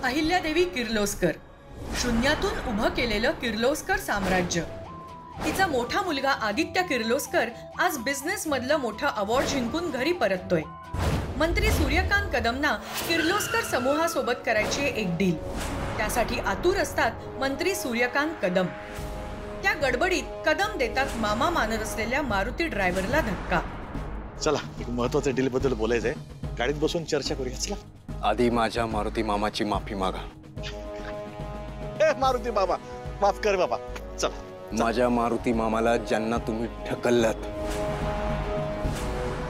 अहिल्यादेवी किर्लोस्कर, शून्यातून उभं केलेलं किर्लोस्कर साम्राज्य. तिचा मोठा मुलगा आदित्य किर्लोस्कर आज बिझनेस मधलं मोठं अवॉर्ड जिंकून घरी परततोय. मंत्री सूर्यकांत कदमना किर्लोस्कर समूहासोबत करायची एक डील. त्यासाठी आतुर असतात मंत्री सूर्यकांत कदम. त्या गडबडीत कदम देतात मामा मानत असलेल्या मारुती ड्रायव्हरला धक्का. चला, एक महत्त्वाच्या डील बद्दल बोलायचंय. गाडीत बसून चर्चा करूया. चला. आधी माझ्या मारुती मामाची माफी मागा. मारुती बाबा, माफ कर बाबा. चला. माझ्या मारुती मामाला ज्यांना तुम्ही ढकललात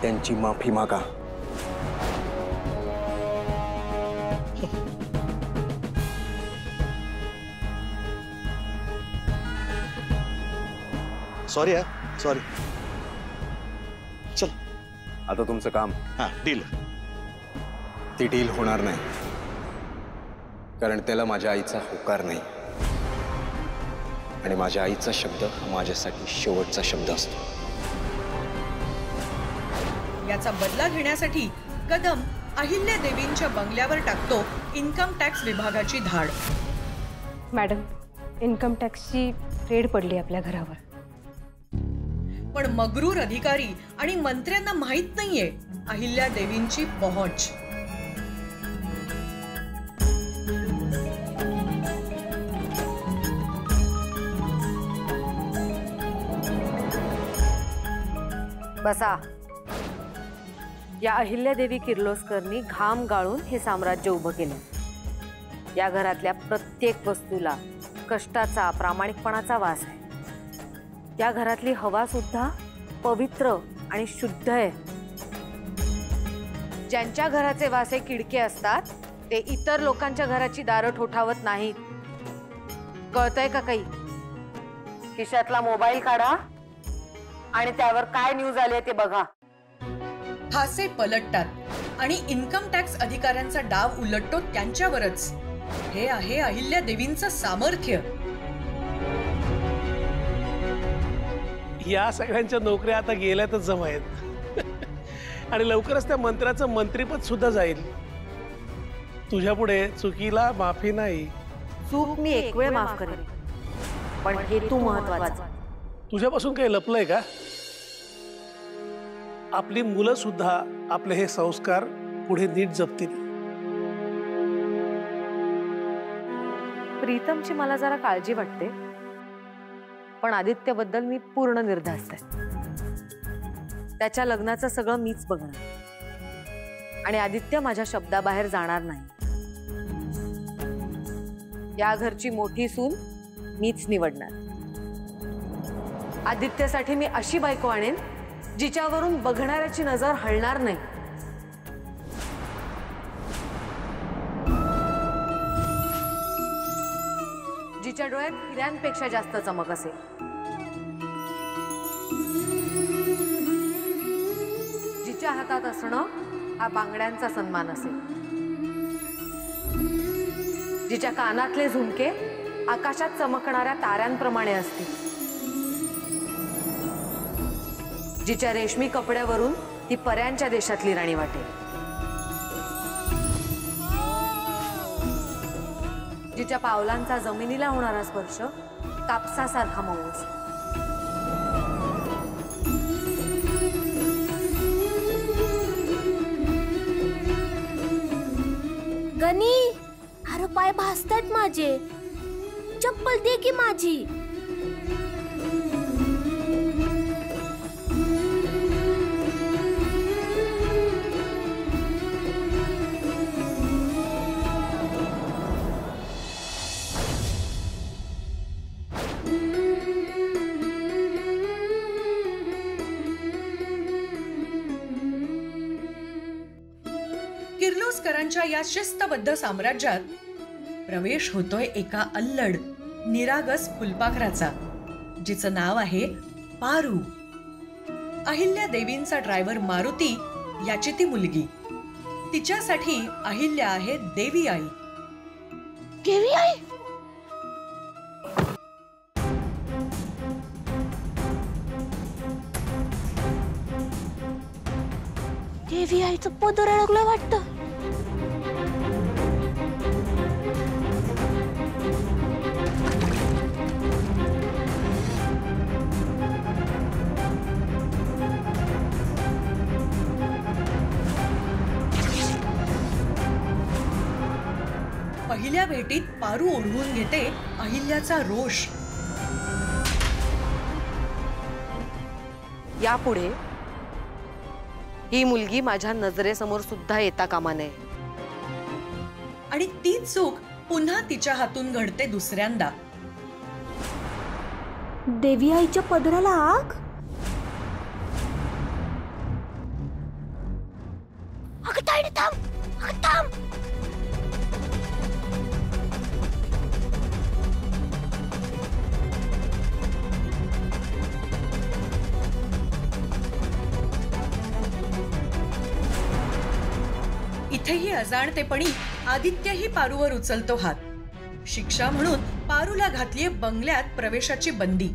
त्यांची माफी मागा. सॉरी यार, सॉरी. चल आता तुमचं काम. हा, डील. ती डील होणार नाही, कारण त्याला माझ्या आईचा होकार नाही आणि माझ्या आईचा शब्द हा माझ्यासाठी शेवटचा शब्द असतो. याचा बदला घेण्यासाठी कदम अहिल्यादेवींच्या बंगल्यावर टाकतो इन्कम टॅक्स विभागाची धाड. मॅडम, इन्कम टॅक्सची रेड पडली आपल्या घरावर. पण मगरूर अधिकारी आणि मंत्र्यांना माहित नाहीये अहिल्यादेवींची पहुंच. बसा. या अहिल्यादेवी किर्लोस्करनी घाम गाळून हे साम्राज्य उभं केलं. या घरातल्या प्रत्येक वस्तूला कष्टाचा, प्रामाणिकपणाचा वास आहे. या घरातली हवा सुद्धा पवित्र आणि शुद्ध आहे. ज्यांच्या घराचे वासे किडके असतात ते इतर लोकांच्या घराची दारं ठोठावत नाहीत. कळतंय का काही? खिशातला मोबाईल काढा आणि त्यावर काय न्यूज आली ते बघा. हासे पलटतात आणि इन्कम टॅक्स अधिकाऱ्यांचा डाव उलटतो त्यांच्यावरच. हे आहे अहिल्यादेवींचं सामर्थ्य. या सगळ्यांच्या नोकऱ्या आता गेल्यातच जमा आहेत आणि लवकरच त्या मंत्र्याचं मंत्रीपद सुद्धा जाईल. तुझ्या पुढे चुकीला माफी नाही. चूक मी एक वेळ माफ करेन, पण हेतू महत्वाचा. तुझ्यापासून काही लपलंय का? आपली मुलं सुद्धा आपले हे संस्कार पुढे नीट जपतील. प्रीतमची मला जरा काळजी वाटते, पण आदित्यबद्दल मी पूर्ण निर्धास्त आहे. त्याच्या लग्नाचं सगळं मीच बघणार आणि आदित्य माझ्या शब्दाबाहेर जाणार नाही. या घरची मोठी सून मीच निवडणार. आदित्यसाठी मी अशी बायको आणेन जिच्यावरून बघणाऱ्याची नजर हलणार नाही. जिच्या डोळ्यात हिऱ्यांपेक्षा जास्त चमक असेल. जिच्या हातात असणं हा बांगड्यांचा सन्मान असेल. जिच्या कानातले झुमके आकाशात चमकणाऱ्या ताऱ्यांप्रमाणे असतील. जिच्या रेशमी कपड्यावरून ती पऱ्यांच्या देशातली राणी वाटेल. जिच्या पावलांचा जमिनीला होणारा स्पर्श कापसासारखा मऊ असेल. गणी, अरे पाय भासतात माझे. चप्पल दे की माझी. किर्लोस्करांच्या या शिस्तबद्ध साम्राज्यात प्रवेश होतोय एका अल्लड निरागस फुलपाखराचा, जिचं नाव आहे पारू. अहिल्यादेवींचा ड्रायव्हर मारुती याची ती मुलगी. तिच्यासाठी अहिल्या आहे देवी आई. देवी आई? देवी आईचं पदर अडकलं वाटतं. पहिल्या भेटीत पारू ओढवून घेते अहिल्याचा रोष. यापुढे ही मुलगी माझ्या नजरेसमोर सुद्धा येता कामा नये. आणि तीच चूक पुन्हा तिच्या हातून घडते दुसऱ्यांदा. देवी आईच्या पदराला आग. अगं ताईडी थांब, अगं थांब. इथेही अजाणतेपणी आदित्यही पारूवर उचलतो हात. शिक्षा म्हणून पारूला घातलीये बंगल्यात प्रवेशाची बंदी.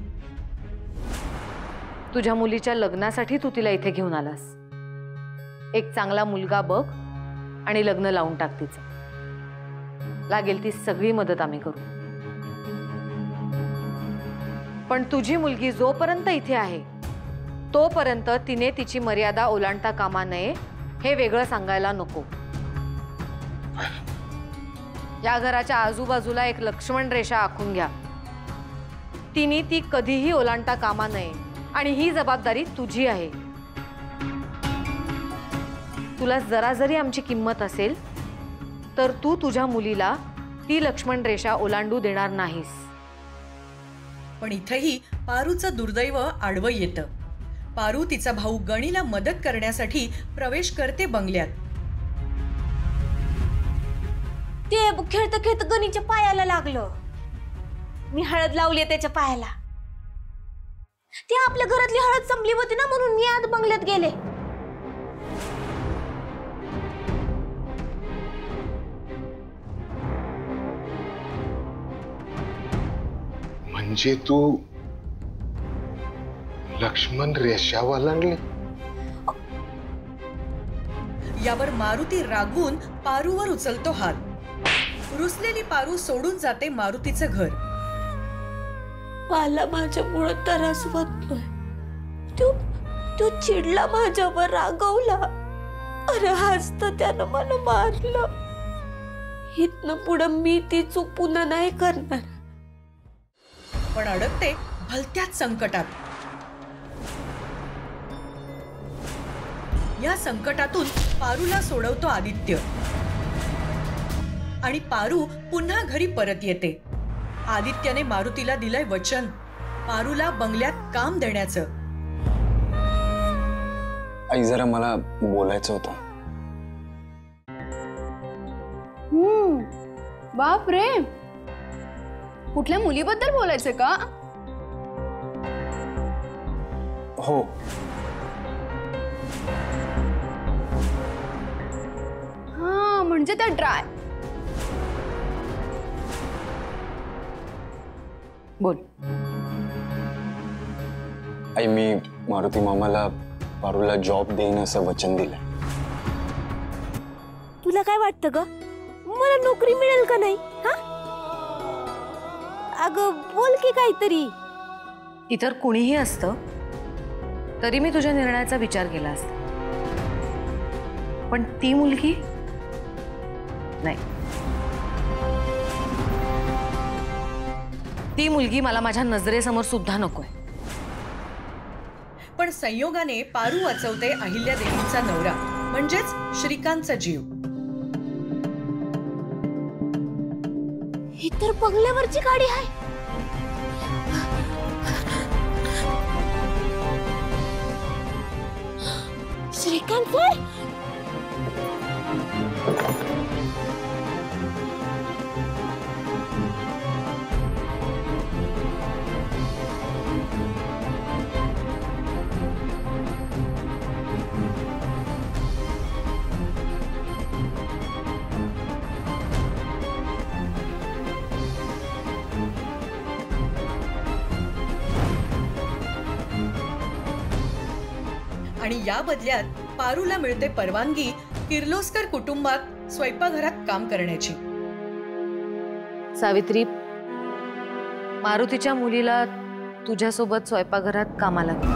तुझ्या मुलीच्या लग्नासाठी तू तिला इथे घेऊन आलास. एक चांगला मुलगा बघ आणि लग्न लावून टाक तिचं. लागेल ती सगळी मदत आम्ही करू. पण तुझी मुलगी जोपर्यंत इथे आहे तोपर्यंत तिने तिची मर्यादा ओलांडता कामा नये हे वेगळं सांगायला नको. या घराच्या आजूबाजूला एक लक्ष्मण रेषा आखून घ्या. तिने ती कधीही ओलांडता कामा नये आणि ही जबाबदारी तुझी आहे. तुला जरा जरी आमची किंमत असेल तर तू तुझ्या मुलीला ती लक्ष्मण रेषा ओलांडू देणार नाहीस. पण इथेही पारूचं दुर्दैव आडवं येतं. पारू तिचा भाऊ गणीला मदत करण्यासाठी प्रवेश करते बंगल्यात. ते खेळत खेळत गणीच्या पायाला लागलं. मी हळद लावली त्याच्या पायाला. ती आपल्या घरातली हळद संपली होती ना म्हणून मी आत बंगल्यात गेले. म्हणजे तू लक्ष्मण रेषा ओलांडली? यावर मारुती रागून पारूवर उचलतो हात. रुसलेली पारू सोडून जाते मारुतीचं घर. मला माझ्यामुळे त्रास होतोय. तो चिडला, माझ्यावर रागवला. अरे हसत त्यानं मला मारलं. इथनं पुढं मी ती चूक पुन्हा नाही करणार. पण अडकते भलत्याच संकटात. या संकटातून पारूला सोडवतो आदित्य आणि पारू पुन्हा घरी परत येते. आदित्यने मारुतीला दिलंय वचन पारूला बंगल्यात काम देण्याचं. आई जरा मला बोलायचं होतं. बाप रे, कुठल्या मुलीबद्दल बोलायचं का? हो. हा म्हणजे त्या ड्राय. बोल. आई मी मारुती मामाला पारूला जॉब देईन असं वचन दिलंय. तुला काय वाटतं ग, मला नोकरी मिळेल का नाही? हा अगं बोल की काहीतरी. इतर कुणीही असतं तरी मी तुझ्या निर्णयाचा विचार केला असता. पण ती मुलगी नाही. ती मुलगी मला माझ्या नजरेसमोर सुद्धा नकोय. पण संयोगाने पारू वाचवते अहिल्यादेवीचा नवरा म्हणजेच श्रीकांतचा जीव. ही तर बंगल्यावरची गाडी आहे. श्रीकांत आणि या बदल्यात पारूला मिळते परवानगी किर्लोस्कर कुटुंबात स्वयंपाकघरात काम करण्याची. सावित्री, मारुतीच्या मुलीला तुझ्यासोबत स्वयंपाकघरात कामाला घे.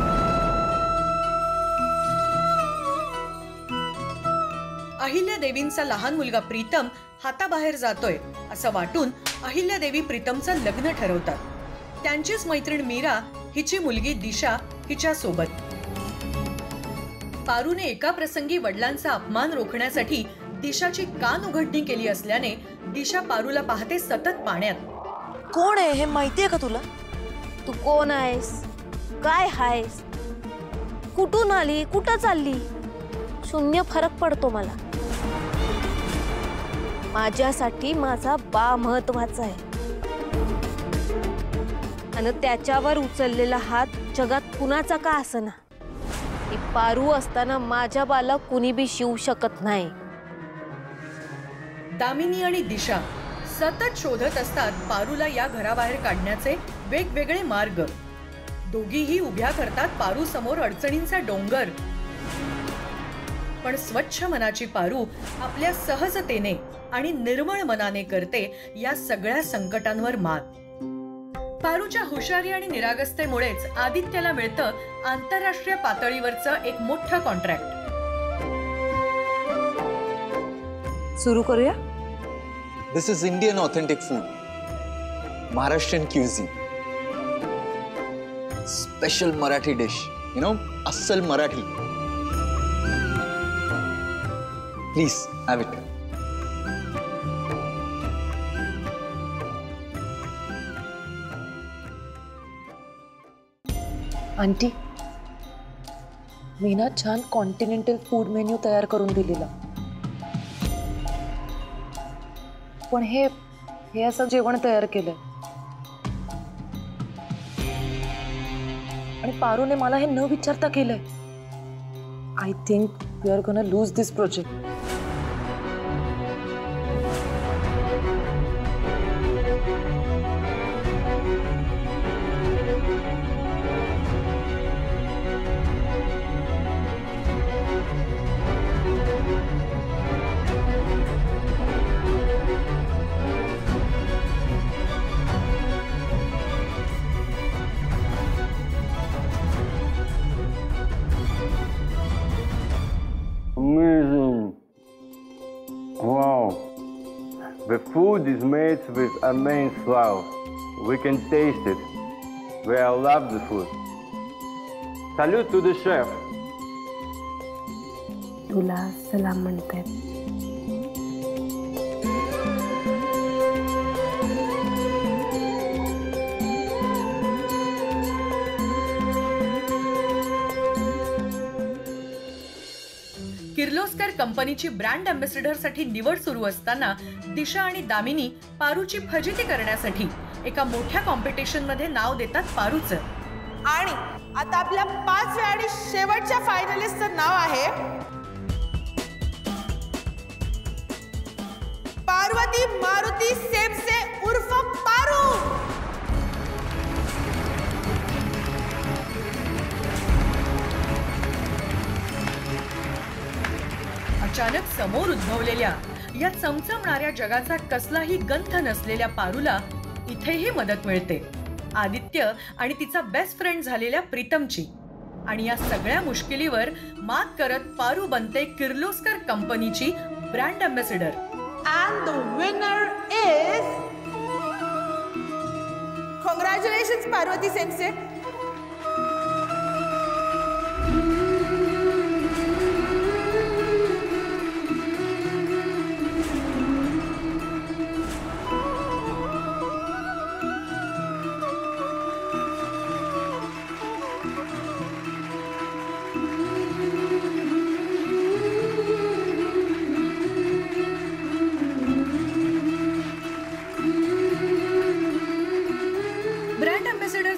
अहिल्या देवींचा लहान मुलगा प्रीतम हाताबाहेर जातोय असं वाटून अहिल्यादेवी प्रीतमचं लग्न ठरवतात. त्यांचीच मैत्रीण मीरा हिची मुलगी दिशा हिच्या सोबत. पारूने एका प्रसंगी वडिलांचा अपमान रोखण्यासाठी दिशाची कान उघडणी केली असल्याने दिशा पारूला पाहते सतत पाण्यात. कोण आहे हे माहितीये का तुला? तू कोण आहेस, काय आहेस, कुठून आली, कुठं चालली, शून्य फरक पडतो मला. माझ्यासाठी माझा बा महत्वाचा आहे आणि त्याच्यावर उचललेला हात जगात कुणाचा का असना, ती पारू असताना माझ्या बाला कुणी बी शिवू शकत नाही. दामिनी आणि दिशा सतत शोधत असतात पारूला या घराबाहेर काढण्याचे वेगवेगळे मार्ग. दोघीही उभ्या करतात पारू समोर अडचणींचा डोंगर. पण स्वच्छ मनाची पारू आपल्या सहजतेने आणि निर्मळ मनाने करते या सगळ्या संकटांवर मात. पारूच्या हुशारी आणि निरागसतेमुळेच आदित्यला मिळतं आंतरराष्ट्रीय पातळीवरचं एक मोठं कॉन्ट्रॅक्ट. सुरू करूया. This is Indian authentic food. Maharashtrian cuisine. Special Marathi dish. You know, Assal Marathi. Please, have it. Aunty, मी ना छान कॉन्टिनेंटल फूड मेन्यू तयार करून दिलेला. पण हे असं जेवण तयार केलंय आणि पारूने मला हे न विचारता केलंय. I think we are gonna lose this project. Amazing. Wow. The food is made with immense love. We can taste it. We all love the food. Salute to the chef. तुला सलाम म्हणतायत. किर्लोस्कर कंपनीची ब्रँड अँबॅसेडर साठी निवड सुरू असताना दिशा आणि दामिनी पारूची फजिती करण्यासाठी एका मोठ्या कॉम्पिटिशन मध्ये नाव देतात पारूचं. आणि आता आपल्या 5व्या आणि शेवटच्या फायनलिस्टचं नाव आहे पार्वती मारुती सेमसे उर्फ पारू. अचानक समोर उद्भवलेल्या या चमचमणाऱ्या जगाचा कसलाही गंध नसलेल्या पारूला इथेही मदत मिळते आदित्य आणि तिचा बेस्ट फ्रेंड झालेल्या प्रीतमची. आणि या सगळ्या मुश्किलीवर मात करत पारू बनते किर्लोस्कर कंपनीची brand ambassador. And the winner is congratulations Parvati Semse.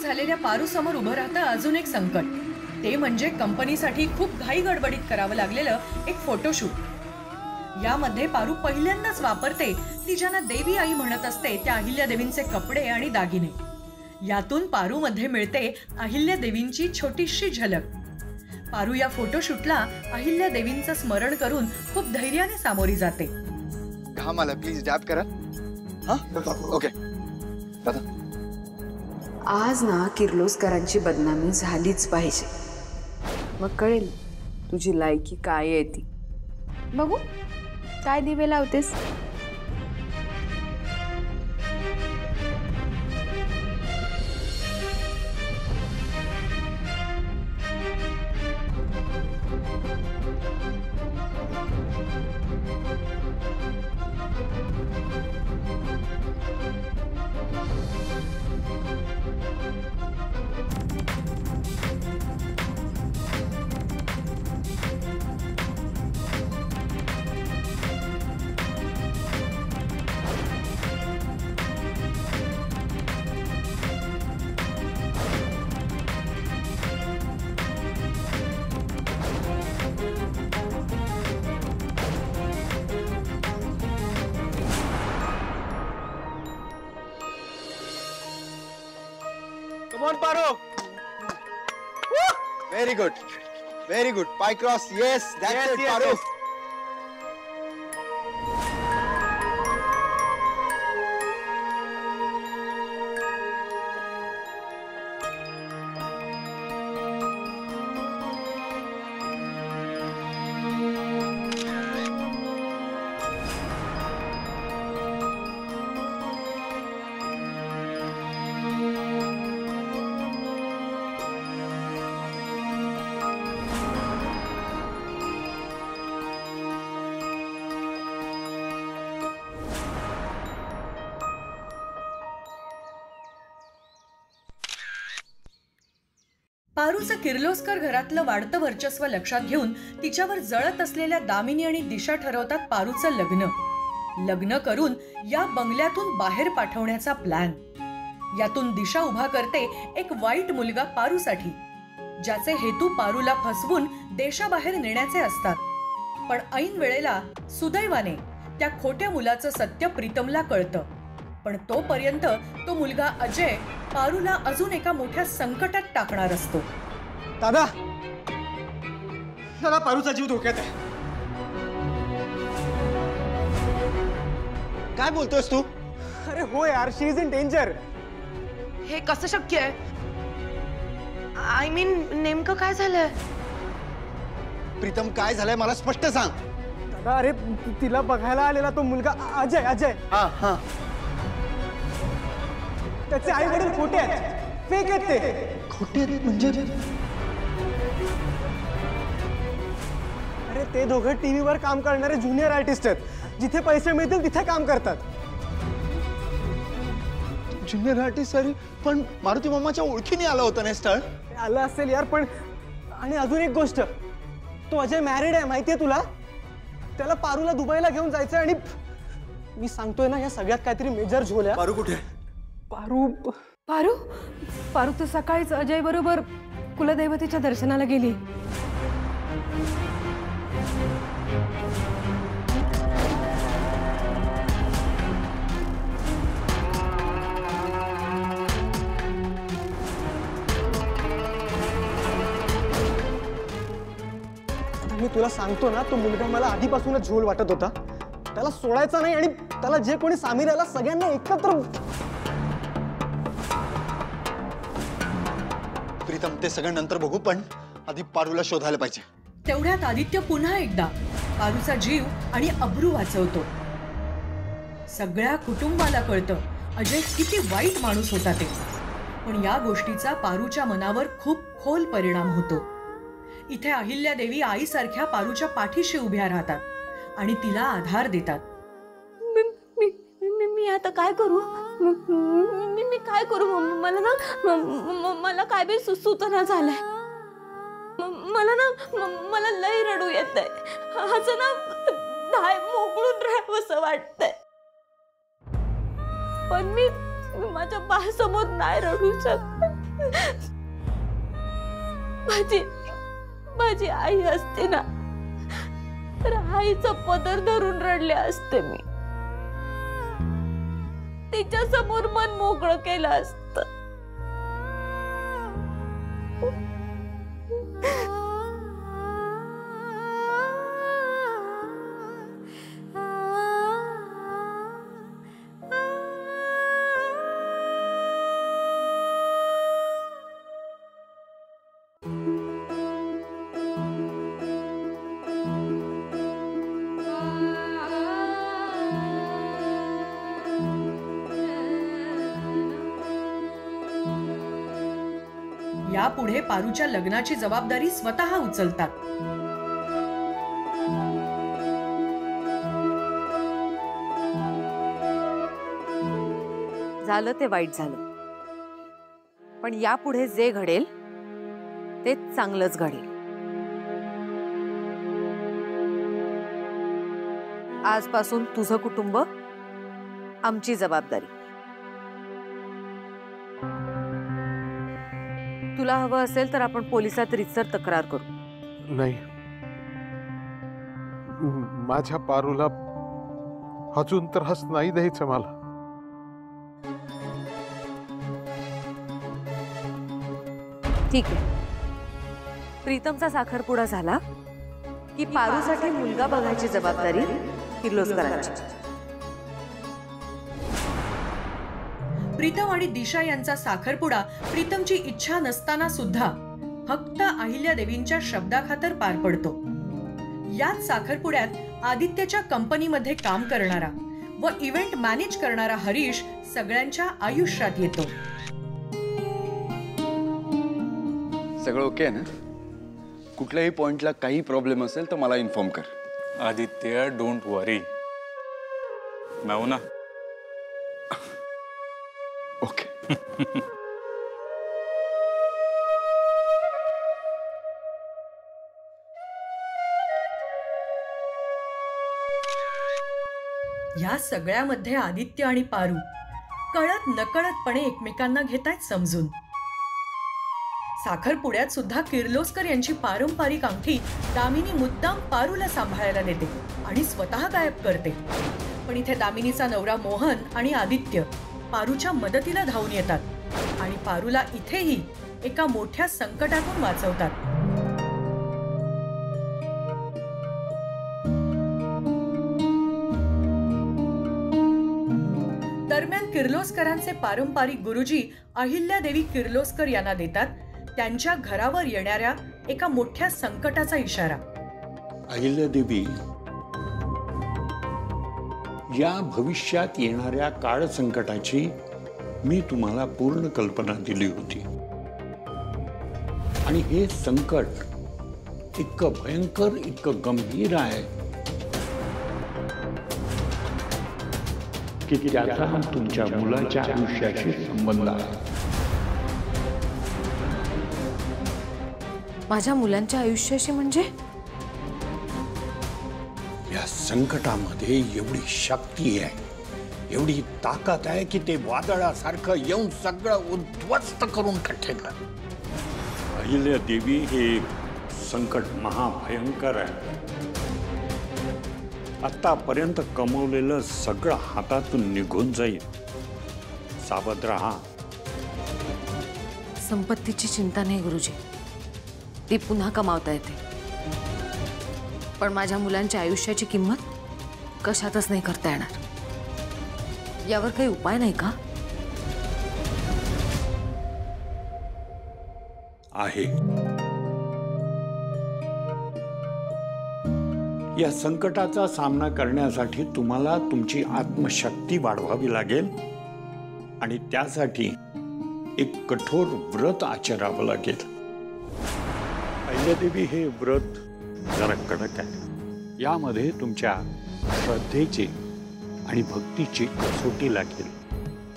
झालेल्या पारू समोर उभं राहतं अजून एक संकट. ते म्हणजे कंपनीसाठी खूप घाई गडबडीत करावं लागलेलं एक फोटोशूट. यामध्ये पारू पहिल्यांदाच वापरते ती ज्यांना देवी आई म्हणत असते त्या अहिल्या देवींचे कपडे आणि दागिने. यातून पारू मध्ये मिळते अहिल्या देवींची छोटीशी झलक. पारू या फोटोशूटला अहिल्या देवींचं स्मरण करून खूप धैर्याने सामोरी जाते. मला प्लीज डॅब करा. ओके दादा. आज ना किर्लोस्करांची बदनामी झालीच पाहिजे. मग कळेल तुझी लायकी काय आहे ती. बघू काय दिवे लावतेस? Come on, Paro. Very good. Very good. Pie cross. Yes, that's it, Paro. पारूचं Kirloskar घरातलं वाढतं वर्चस्व लक्षात घेऊन तिच्यावर जळत असलेल्या दामिनी आणि दिशा ठरवतात पारूचं लग्न करून या बंगल्यातून बाहेर पाठवण्याचा प्लॅन. यातून दिशा उभा करते एक वाईट मुलगा पारूसाठी, ज्याचे हेतू पारूला फसवून देशाबाहेर नेण्याचे असतात. पण ऐन वेळेला सुदैवाने त्या खोट्या मुलाचं सत्य प्रीतमला कळतं. पण तोपर्यंत तो मुलगा अजय पारूला अजून एका मोठ्या संकटात टाकणार असतो. दादा, दादा, पारूचा जीव धोक्यात आहे. काय बोलतोयस तू? अरे हो यार, शी इज इन डेंजर. हे कसं शक्य आहे? आय मीन नेमकं काय झालंय? प्रीतम, काय झालंय मला स्पष्ट सांग. दादा, अरे तिला बघायला आलेला तो मुलगा अजय. हा. त्याचे आई वडील खोटे आहेत, फेक आहेत ते. खोटे आहेत म्हणजे? अरे ते दोघं टीव्हीवर काम करणारे ज्युनियर आर्टिस्ट आहेत. जिथे पैसे मिळतील तिथे काम करतात. Junior artist? अरे पण मारुती मामाच्या ओळखीने आला होता ना स्थळ? आलं असेल यार, पण आणि अजून एक गोष्ट, तो अजय मॅरिड आहे, माहितीये तुला? त्याला पारूला दुबईला घेऊन जायचं. आणि मी सांगतोय ना, या सगळ्यात काहीतरी मेजर झोल आहे. पारू कुठे? पारू तर सकाळीच अजय बरोबर कुलदैवतेच्या दर्शनाला गेली. मी तुला सांगतो ना, तो मुलगा मला आधीपासूनच झोल वाटत होता. त्याला सोडायचा नाही आणि त्याला जे कोणी सामील आला सगळ्यांना एकत्र. प्रीतम, ते सगळं नंतर बघू, पण आधी पारूला शोधायला पाहिजे. तेवढ्यात आदित्य पुन्हा एकदा पारूचा जीव आणि अब्रू वाचवतो. सगळ्या कुटुंबाला कळतं अजय किती वाईट माणूस होता ते. पण या गोष्टीचा पारूच्या मनावर खूप खोल परिणाम होतो. इथे अहिल्यादेवी आईसारख्या पारूच्या पाठीशी उभ्या राहतात आणि तिला आधार देतात. मी आता काय करू? मी काय करू? मला ना मला काय बी सुचना झालंय. मला लय रडू येत आहे. असं ना धाय मोकळून राहावंसं वाटतंय. पण मी माझ्या बाळासमोर नाही रडू शकत. माझी आई असते ना, तर आईचं पदर धरून रडले असते मी. तिच्या समोर मन मोकळं केलं असतं. यापुढे पारूच्या लग्नाची जबाबदारी स्वतः उचलतात. झालं ते वाईट झालं, पण यापुढे जे घडेल ते चांगलंच घडेल. आजपासून तुझं कुटुंब आमची जबाबदारी. तुला हवं असेल तर आपण पोलिसात रीतसर तक्रार करू. नाही, माझ्या पारूला अजून त्रास नाही द्यायचा मला. ठीक आहे, प्रीतमचा साखरपुडा झाला की पारूसाठी मुलगा बघायची जबाबदारी किर्लोस्करांची. प्रीतम आणि दिशा यांचा साखरपुडा प्रीतमची इच्छा नसताना सुद्धा फक्त अहिल्यादेवींच्या शब्दाखातर पार पडतो. याच साखरपुड्यात आदित्यच्या कंपनीमध्ये काम करणारा व इव्हेंट मॅनेज करणारा हरीश सगळ्यांच्या आयुष्यात येतो. सगळं ओके ना? कुठल्याही पॉइंटला काही प्रॉब्लेम असेल तर मला इन्फॉर्म कर. आदित्य, डोंट वरी, मैं हूं ना. ओके. या सगळ्यामध्ये आदित्य आणि पारू कळत नकळतपणे एकमेकांना घेतायत समजून. साखरपुड्यात सुद्धा किर्लोस्कर यांची पारंपरिक अंगठी दामिनी मुद्दाम पारूला सांभाळायला देते आणि स्वतः गायब करते. पण इथे दामिनीचा नवरा मोहन आणि आदित्य पारूच्या मदतीला धावून येतात आणि पारूला इथेही एका मोठ्या संकटातून वाचवतात. दरम्यान किर्लोस्करांचे पारंपरिक गुरुजी अहिल्यादेवी किर्लोस्कर यांना देतात त्यांच्या घरावर येणाऱ्या एका मोठ्या संकटाचा इशारा. अहिल्यादेवी, या भविष्यात येणाऱ्या काळ संकटाची मी तुम्हाला पूर्ण कल्पना दिली होती आणि हे संकट इतकं भयंकर, इतकं गंभीर आहे की त्याचा तुमच्या मुलाच्या आयुष्याशी संबंध आहे. माझ्या मुलांच्या आयुष्याशी म्हणजे? या संकटामध्ये एवढी शक्ती आहे, एवढी ताकद आहे की ते वादळासारखं येऊन सगळं उद्ध्वस्त करून टाकेल. अहिल्यादेवी, हे संकट महाभयंकर आहे. आतापर्यंत कमवलेलं सगळं हातातून निघून जाईल. सावध राहा. संपत्तीची चिंता नाही गुरुजी, ती पुन्हा कमावता येते. पण माझ्या मुलांच्या आयुष्याची किंमत कशातच नाही करता येणार. यावर काही उपाय नाही का? आहे. या संकटाचा सामना करण्यासाठी तुम्हाला तुमची आत्मशक्ती वाढवावी लागेल आणि त्यासाठी एक कठोर व्रत आचरावं लागेल. अहिल्यादेवी, हे व्रत जरा कडक आहे. यामध्ये तुमच्या श्रद्धेची आणि भक्तीची कसोटी लागेल.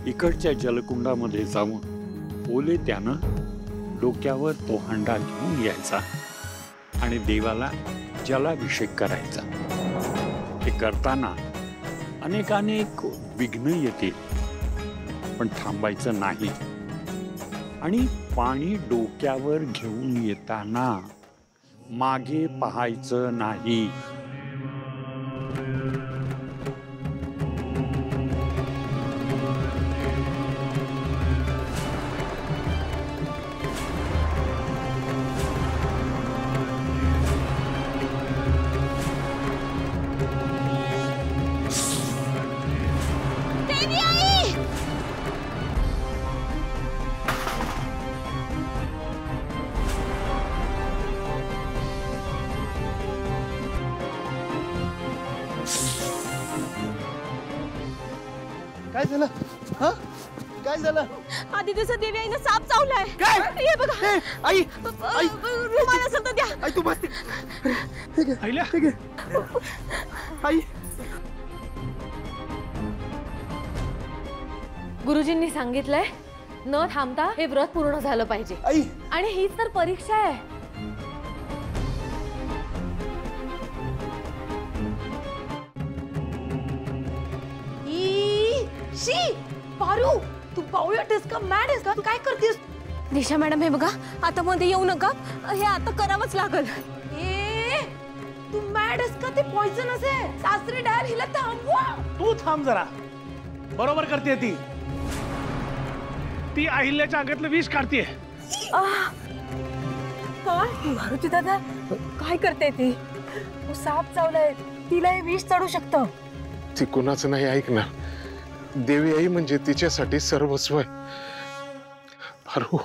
इकडच्या जलकुंडामध्ये जाऊन ओले त्यानं डोक्यावर तो हंडा घेऊन यायचा आणि देवाला जलाभिषेक करायचा. हे करताना अनेक विघ्न येतील, पण थांबायचं नाही. आणि पाणी डोक्यावर घेऊन येताना मागे पाहायचं नाही. काय झालं? हा काय झालं? आदित्यचा देवी आईनं साप चावलाय. काय? हे बघा. आई रुमाल असेल तर द्या. आई तू बस. ठीक आहे. आई गुरुजींनी सांगितलंय न थांबता हे व्रत पूर्ण झालं पाहिजे. आई आणि हीच तर परीक्षा आहे. शी पारू तू बावळट आहेस का? मॅड आहेस का? तू काय करतेस? दिशा मॅडम हे बघा आता मध्ये येऊ नका. हे आता करावंच लागल. तू मॅड आहेस का? ते पॉइझनस आहे. सासरे डायर हिला थांबवा. तू थांब जरा. बरोबर करते ती अहिल्याच्या अंगातलं विष काढते. काय मारुती दादा काय करते ती? साप चावलाय तिला हे विष चढू शकतं. ती कुणाचं नाही ऐकणार. देवी आई म्हणजे तिच्यासाठी सर्वस्व आहे. पारू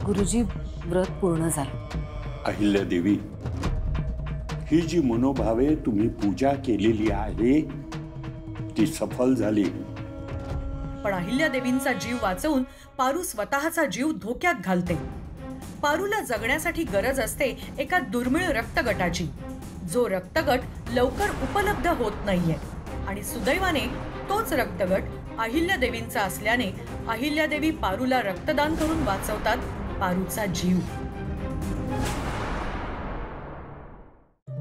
गुरुजी व्रत पूर्ण झालं. अहिल्या देवी, ही जी मनोभावे तुम्ही पूजा केलेली आहे ती सफल झाली. पण अहिल्यादेवींचा जीव वाचवून पारू स्वतःचा जीव धोक्यात घालते. पारूला जगण्यासाठी गरज असते एका दुर्मिळ रक्तगटाची, जो रक्तगट लवकर उपलब्ध होत नाहीये. आणि सुदैवाने तोच रक्तगट अहिल्यादेवींचा असल्याने अहिल्यादेवी पारूला रक्तदान करून वाचवतात पारूचा जीव.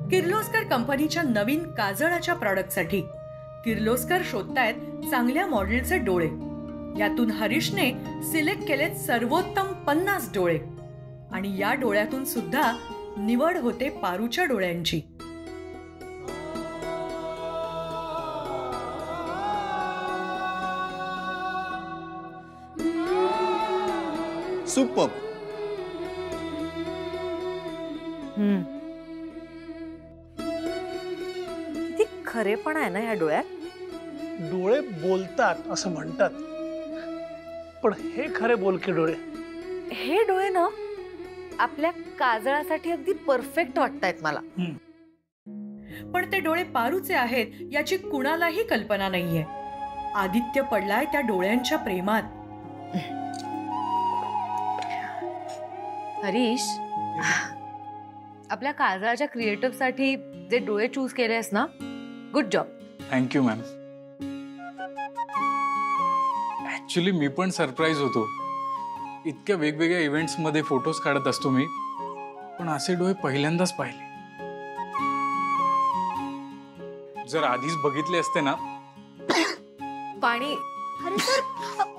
किर्लोस्कर कंपनीच्या नवीन काजळाच्या प्रॉडक्टसाठी किर्लोस्कर शोधतायत चांगल्या मॉडेलचे डोळे. यातून हरीशने सिलेक्ट केलेत सर्वोत्तम 50 डोळे. आणि या डोळ्यातून सुद्धा निवड होते पारूच्या डोळ्यांची. सुपर. किती खरेपण आहे ना या डोळ्यात. डोळे बोलतात असं म्हणतात, पण हे खरे बोलके डोळे. हे डोळे ना आपल्या काजळासाठी अगदी परफेक्ट वाटतायत मला. पण ते डोळे पारूचे आहेत याची कुणालाही कल्पना नाहीये. आदित्य पडलाय त्या डोळ्यांच्या प्रेमात. हरीश, आपल्या काजळाच्या क्रिएटिव्ह साठी जे डोळे चूज केलेस ना, good job. Thank you ma'am. Actually मी पण सरप्राईज होतो. इतक्या वेगवेगळ्या इव्हेंट्स मध्ये फोटोज काढत असतो मी, पण असे डोळे पहिल्यांदाच पाहिले. जर आधीच बघितले असते ना. पाणी. अरे सर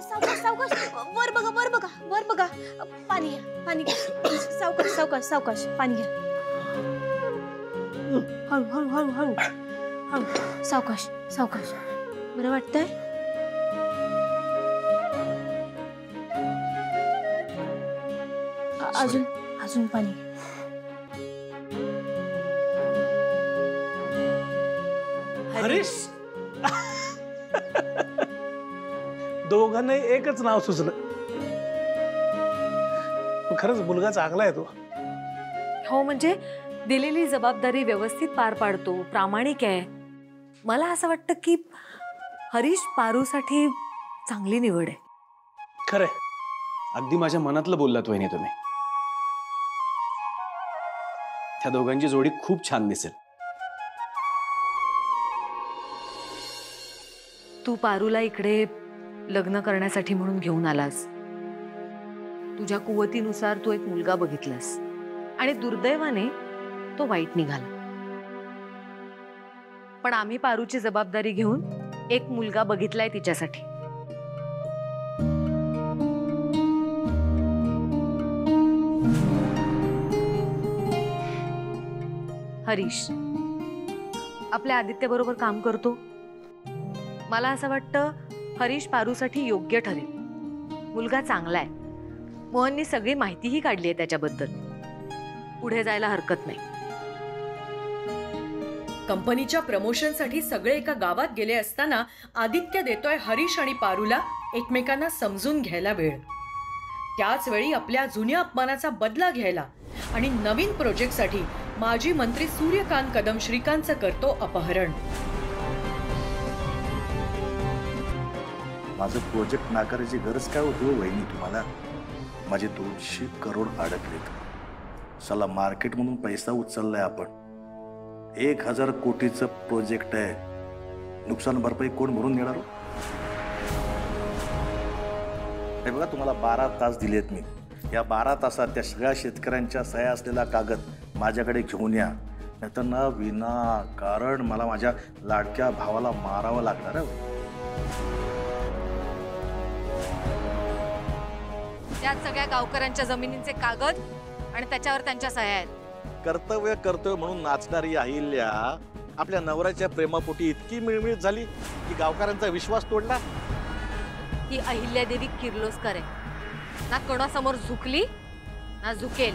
सावकाश सावकाश. वर बघा वर बघा वर बघा. पाणी घ्या पाणी घ्या. सावकाश सावकाश सावकाश पाणी घ्या. हळू हळू हळू हळू हळू. सावकाश सावकाश. बरं वाटतंय? अजून अजून पाणी. हरीश. दोघांना एकच नाव सुचलं. खरंच मुलगा चांगला आहे तो. हो, म्हणजे दिलेली जबाबदारी व्यवस्थित पार पाडतो, प्रामाणिक आहे. मला असं वाटतं की हरीश पारूसाठी चांगली निवड आहे. खरंय, अगदी माझ्या मनातलं बोललात वहिनी तुम्ही. त्या दोघांची जोडी खूप छान दिसेल. तू पारूला इकडे लग्न करण्यासाठी म्हणून घेऊन आलास. तुझ्या कुवतीनुसार तू एक मुलगा बघितलास आणि दुर्दैवाने तो वाईट निघाला. पण आम्ही पारूची जबाबदारी घेऊन एक मुलगा बघितलाय तिच्यासाठी. हरीश आपल्या आदित्य बरोबर काम करतो. मला असं वाटतं हरीश पारूसाठी योग्य ठरेल. मुलगा चांगला आहे. मोहननी सगळी माहितीही काढली आहे त्याच्याबद्दल. पुढे जायला हरकत नाही. कंपनीच्या प्रमोशनसाठी सगळे एका गावात गेले असताना आदित्य देतोय हरीश आणि पारूला एकमेकांना समजून घ्यायला वेळ. त्याच वेळी आपल्या जुन्या अपमानाचा बदला घ्यायला आणि नवीन प्रोजेक्टसाठी माजी मंत्री सूर्यकांत कदम श्रीकांतचं करतो अपहरण. माझं प्रोजेक्ट नाकारायची गरज काय होती हो वहिनी तुम्हाला? माझे 200 करोड अडकलेत. चला मार्केट म्हणून पैसा उचललाय आपण. 1000 कोटीचं प्रोजेक्ट आहे. नुकसान भरपाई कोण भरून देणार हो? हे बघा तुम्हाला 12 तास दिलेत मी. या 12 तासात त्या सगळ्या शेतकऱ्यांच्या सह्या असलेला कागद माझ्याकडे घेऊन या. नाहीतर ना विनाकारण मला माझ्या लाडक्या भावाला मारावं लागणार आहे. त्यात सगळ्या गावकऱ्यांच्या जमिनींचे कागद आणि त्याच्यावर त्यांच्या सह्या आहेत. कर्तव्य कर्तव्य म्हणून नाचणारी अहिल्या आपल्या नवऱ्याच्या प्रेमापोटी इतकी मिळमिळीत झाली की गावकऱ्यांचा विश्वास तोडला. ही अहिल्यादेवी किर्लोस्कर आहे. ना कोणासमोर झुकली ना झुकेल.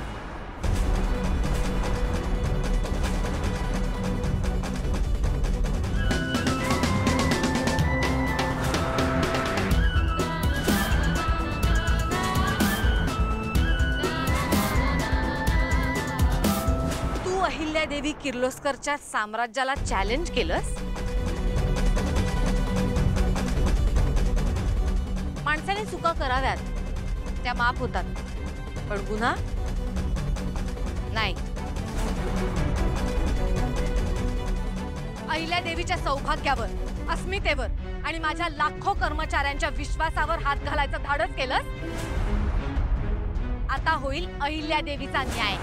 तू अहिल्यादेवी किर्लोस्करच्या साम्राज्याला चॅलेंज केलंस. माणसाने चुका कराव्यात, त्या माफ होतात, पण गुन्हा नाही. अहिल्यादेवीच्या सौभाग्यावर, अस्मितेवर आणि माझ्या लाखो कर्मचाऱ्यांच्या विश्वासावर हात घालायचं धाडस केलंस. आता होईल अहिल्यादेवीचा न्याय.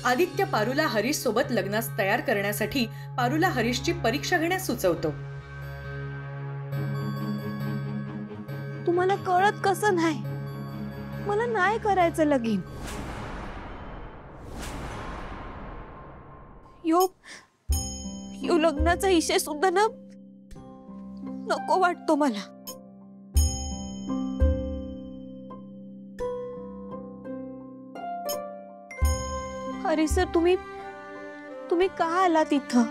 आदित्य पारुला हरीश सोबत लग्नास तयार करण्यासाठी पारुला हरीशची परीक्षा घेण्यास सुचवतो. तुम्हाला कळत कसं नाही? मला नाही करायचं लगीन. यो लग्नाचा विषय सुद्धा ना नको वाटतो मला. अरे सर, तुम्ही का आलात इथं?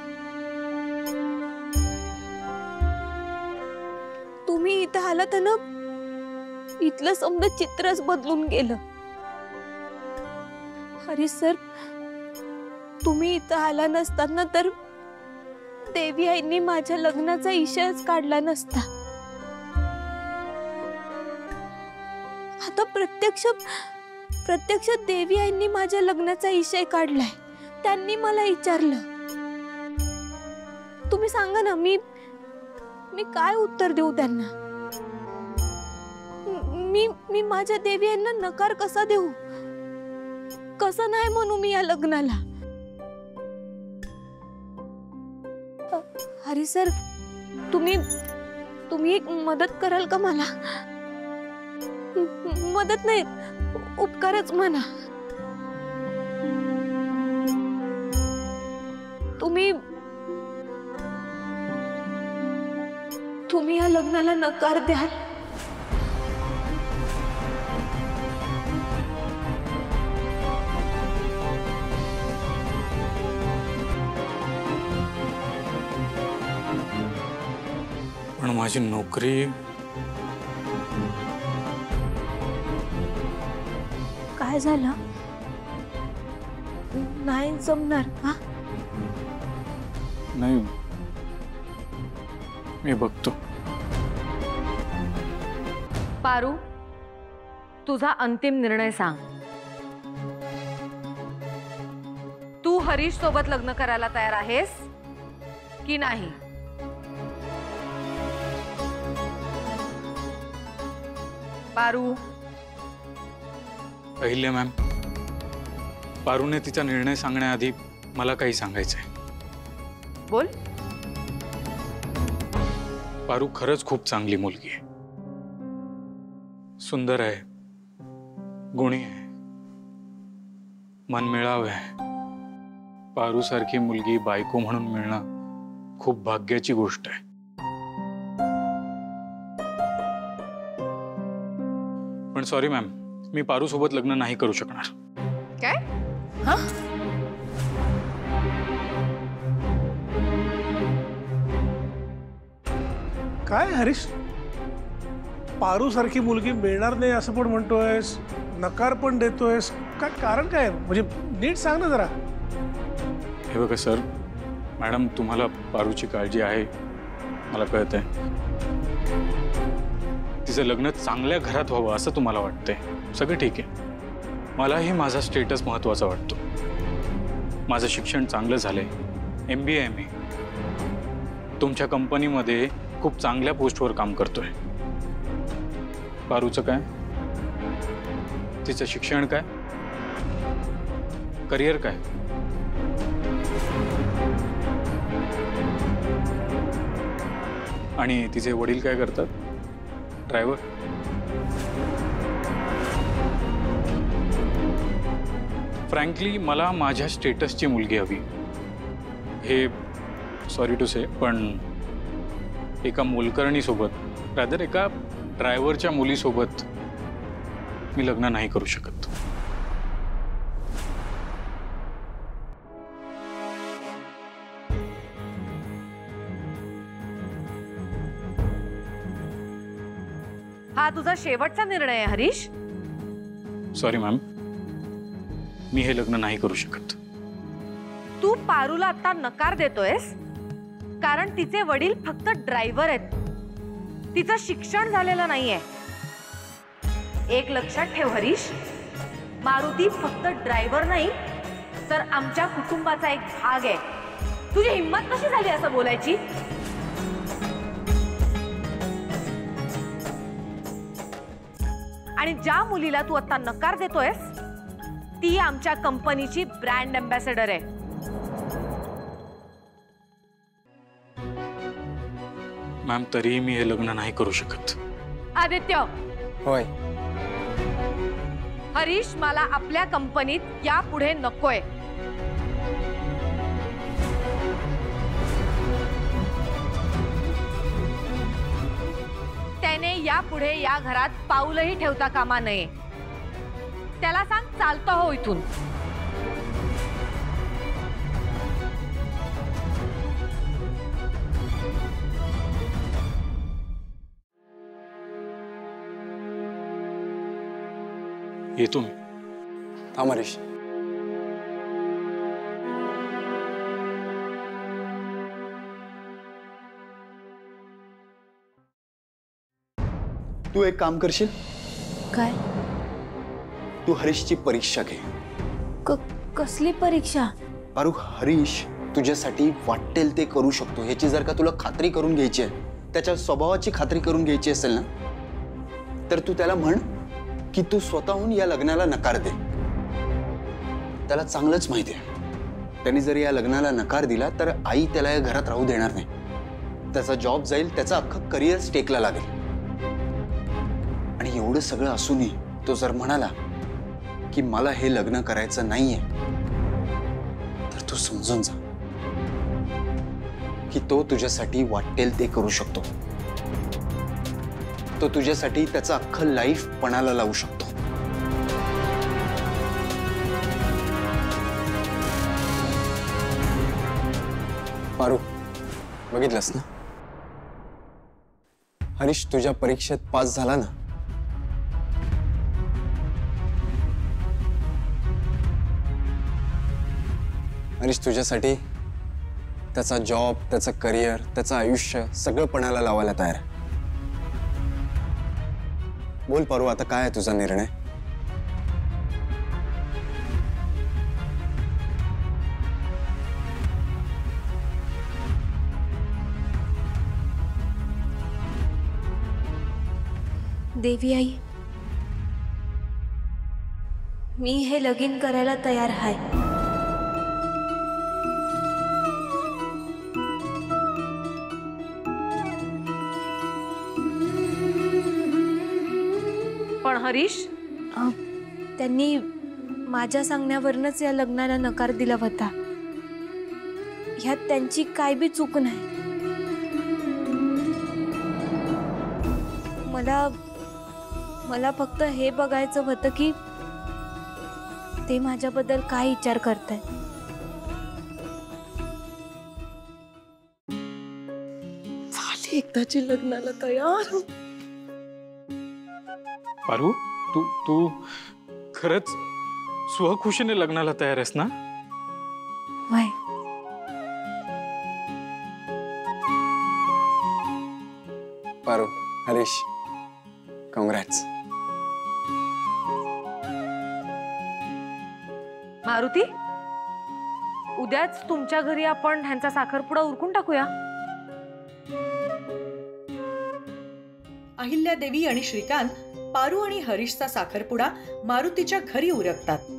तुम्ही इथं आलात ना, इथलं समजा चित्रच बदलून गेलं. अरे सर, तुम्ही इथं आला नसताना तर देवी आईंनी माझ्या लग्नाचा इशाच काढला नसता. आता प्रत्यक्ष देवी आईंनी माझ्या लग्नाचा इशय काढलाय. त्यांनी मला विचारलं. तुम्ही सांगा ना, मी काय उत्तर देऊ त्यांना? मी माझ्या देवी आईंना नकार कसा देऊ? कसं नाही म्हणू मी या लग्नाला? अरे सर, तुम्ही एक मदत कराल का मला? मदत नाही, उपकारच म्हणा. तुम्ही या लग्नाला नकार द्याल? पण माझी नोकरी. काय झालं? नाही जमणार का? नाही, मी बघतो. पारू, तुझा अंतिम निर्णय सांग. तू हरीश सोबत लग्न करायला तयार आहेस की नाही? पारू. अहिल्या मॅम, पारूने तिचा निर्णय सांगण्याआधी मला काही सांगायचंय. बोल. पारू खरंच खूप चांगली मुलगी आहे. सुंदर आहे, गुणी आहे, मनमिळाव आहे. पारू सारखी मुलगी बायको म्हणून मिळणं खूप भाग्याची गोष्ट आहे. पण सॉरी मॅम, मी पारू सोबत लग्न नाही करू शकणार. काय? हा? काय हरीश, पारू सारखी मुलगी मिळणार नाही असं पण म्हणतोयस, नकार पण देतोयस, काय कारण काय? म्हणजे नीट सांग ना जरा. हे बघा सर, मॅडम तुम्हाला पारूची काळजी आहे मला कळत आहे. तिचं लग्न चांगल्या घरात व्हावं असं तुम्हाला वाटतंय, सगळं ठीक आहे. मलाही माझा स्टेटस महत्त्वाचा वाटतो. माझं शिक्षण चांगलं झालंय, MBA आहे मी. तुमच्या कंपनीमध्ये खूप चांगल्या पोस्टवर काम करतोय. पारूचं काय? तिचं शिक्षण काय? करिअर काय? आणि तिचे वडील काय करतात? ड्रायव्हर. फ्रँकली मला माझ्या स्टेटसची मुलगी हवी. हे सॉरी टू से, पण एका मोलकरणीसोबत, रादर एका ड्रायव्हरच्या मुलीसोबत मी लग्न नाही करू शकत. हा तुझा शेवटचा निर्णय आहे हरीश? सॉरी मॅम, मी हे लग्न नाही करू शकत. तू पारूला आता नकार देतोयस कारण तिचे वडील फक्त ड्रायव्हर आहेत, तिचं शिक्षण झालेलं नाहीये. एक लक्षात ठेव हरीश, मारुती फक्त ड्रायव्हर नाही तर आमच्या कुटुंबाचा एक भाग आहे. तुझी हिंमत कशी झाली असं बोलायची? आणि ज्या मुलीला तू आता नकार देतोयस ती आमच्या कंपनीची ब्रँड अँबॅसेडर आहे. मॅम तरीही मी हे लग्न नाही करू शकत. आदित्य. होय. हरीश मला आपल्या कंपनीत यापुढे नकोय. त्याने यापुढे या घरात पाऊलही ठेवता कामा नये. त्याला सांग चालतो हो इथून. येतो मी. थांब हरीश. तू एक काम करशील? काय? तू हरीशची परीक्षा घे. कसली परीक्षा? पारू, हरीश तुझ्यासाठी वाटेल ते करू शकतो ह्याची जर का तुला खात्री करून घ्यायची आहे, त्याच्या स्वभावाची खात्री करून घ्यायची असेल ना, तर तू त्याला म्हण की तू स्वतःहून या लग्नाला नकार दे. त्याला चांगलंच माहिती आहे, त्यांनी जर या लग्नाला नकार दिला तर आई त्याला या घरात राहू देणार नाही. त्याचा जॉब जाईल, त्याचं अख्खं करिअर स्टेकला लागेल. आणि एवढं सगळं असूनही तो जर म्हणाला की मला हे लग्न करायचं नाहीये, तर तू समजून जा की तो तुझ्यासाठी वाटेल ते करू शकतो. तो तुझ्यासाठी त्याचं अख्खं लाईफ पणाला लावू शकतो. पारू, बघितलंस ना, हरीश तुझ्या परीक्षेत पास झाला ना. हरीश तुझ्यासाठी त्याचा जॉब, त्याचं करिअर, त्याचं आयुष्य सगळं पणाला लावायला तयार आहे. बोल पारू, आता काय आहे तुझा निर्णय? देवी आई, मी हे लगीन करायला तयार आहे. पण हरीश, त्यांनी माझ्या सांगण्यावरूनच या लग्नाला नकार दिला होता. ह्यात त्यांची काय बी चूक मला फक्त हे बघायचं होतं की ते माझ्याबद्दल काय विचार करताय. झाली एकदाची लग्नाला तयार. पारू, तू खरंच स्वखुशीने लग्नाला तयार आहेस ना? वय पारू, हरीश, कॉंग्रॅट्स. मारुती, उद्याच तुमच्या घरी आपण ह्यांचा साखरपुडा उरकून टाकूया. अहिल्यादेवी आणि श्रीकांत पारू आणि हरीशचा साखरपुडा मारुतीच्या घरी उरकतात.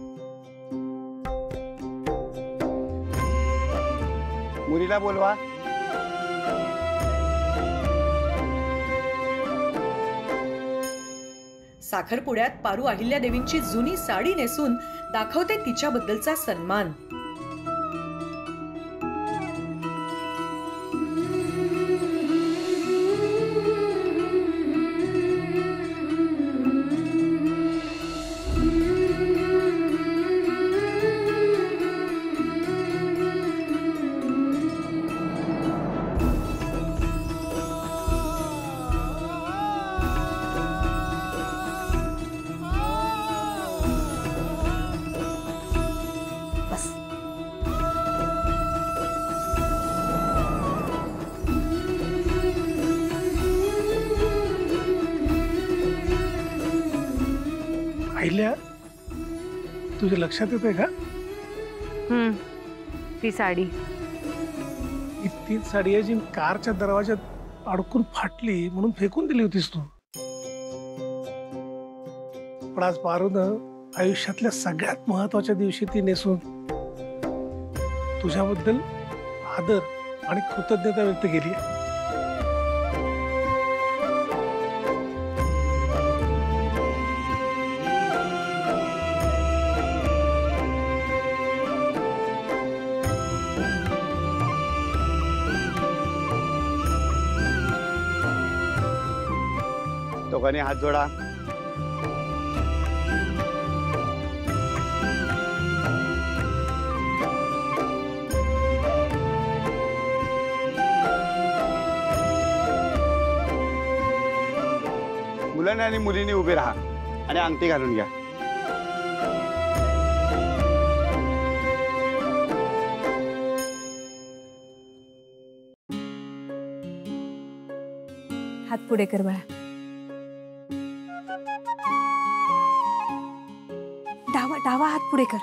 मुलीला बोलवा. साखरपुड्यात पारू अहिल्यादेवींची जुनी साडी नेसून दाखवते तिच्याबद्दलचा सन्मान. अहिल्या, तुझ्या लक्षात येतंय का? ती साडी, तीच साडी आहे जी कारच्या दरवाजात अडकून फाटली म्हणून फेकून दिली होतीस तू. पण आज पारूनं आयुष्यातल्या सगळ्यात महत्वाच्या दिवशी ती नेसून तुझ्याबद्दल आदर आणि कृतज्ञता व्यक्त केली. दोघांनी हात जोडा. मुलांनी आणि मुलींनी उभे राहा आणि अंगठी घालून घ्या. हात पुढे कर बाळा. डावा हात पुढे कर.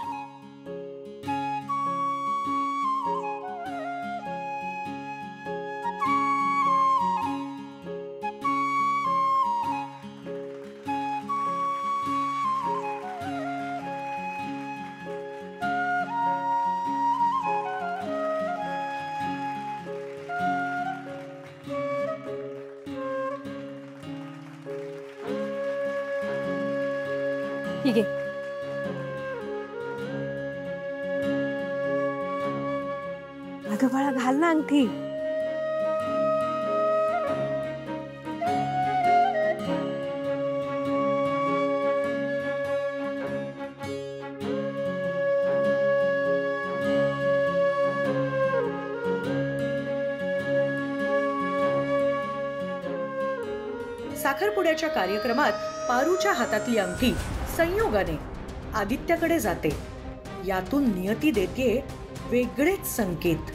ठीक आहे. अगं बाळा, घाल ना अंगठी. साखरपुड्याच्या कार्यक्रमात पारूच्या हातातली अंगठी संयोगाने आदित्याकडे जाते. यातून नियती देतेय वेगळेच संकेत.